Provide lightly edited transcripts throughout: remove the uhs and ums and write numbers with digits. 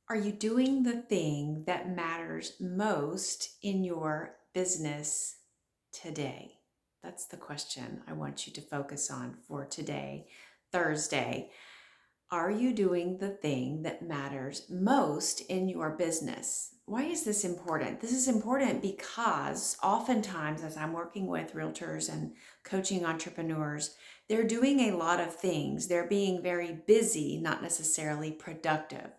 Are you doing the thing that matters most in your business today? That's the question I want you to focus on for today, Thursday. Are you doing the thing that matters most in your business? Why is this important? This is important because oftentimes, as I'm working with realtors and coaching entrepreneurs, they're doing a lot of things. They're being very busy, not necessarily productive.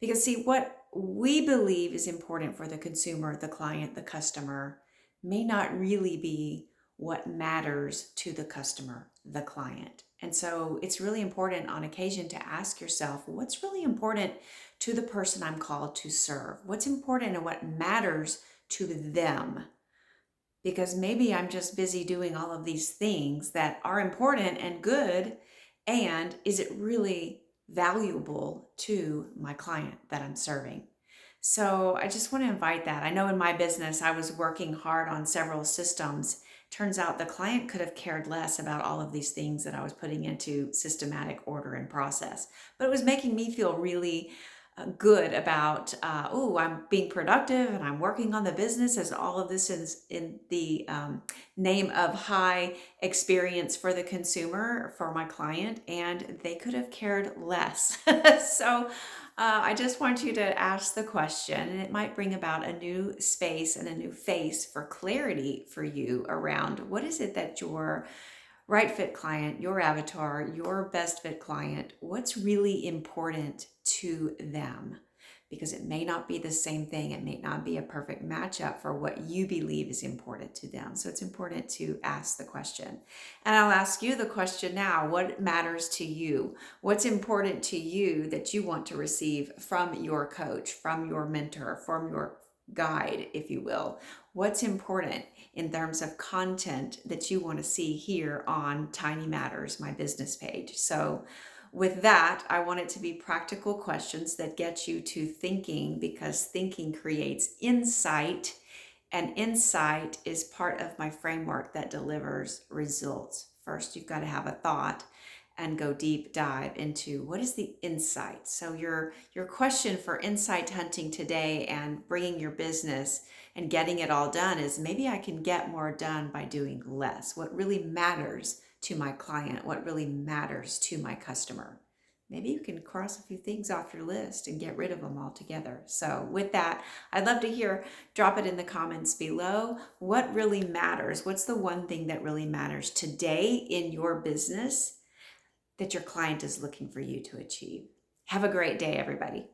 Because, see, what we believe is important for the consumer, the client, the customer, may not really be what matters to the customer, the client. And so it's really important on occasion to ask yourself, what's really important to the person I'm called to serve? What's important and what matters to them? Because maybe I'm just busy doing all of these things that are important and good. And is it really valuable to my client that I'm serving? So I just want to invite that. I know in my business, I was working hard on several systems. Turns out the client could have cared less about all of these things that I was putting into systematic order and process, but it was making me feel really good about, oh, I'm being productive and I'm working on the business, as all of this is in the name of high experience for the consumer, for my client, and they could have cared less. So I just want you to ask the question, and it might bring about a new space and a new face for clarity for you around what is it that your right fit client, your avatar, your best fit client, what's really important to them? Because it may not be the same thing. It may not be a perfect matchup for what you believe is important to them. So it's important to ask the question. And I'll ask you the question now: what matters to you? What's important to you that you want to receive from your coach, from your mentor, from your guide, if you will? What's important in terms of content that you want to see here on Tiny Matters, my business page? So with that, I want it to be practical questions that get you to thinking, because thinking creates insight, and insight is part of my framework that delivers results. First, you've got to have a thought and go deep dive into what is the insight. So your question for insight hunting today and bringing your business and getting it all done is, maybe I can get more done by doing less. What really matters to my client? What really matters to my customer? Maybe you can cross a few things off your list and get rid of them altogether. So with that, I'd love to hear, drop it in the comments below. What really matters? What's the one thing that really matters today in your business that your client is looking for you to achieve? Have a great day, everybody.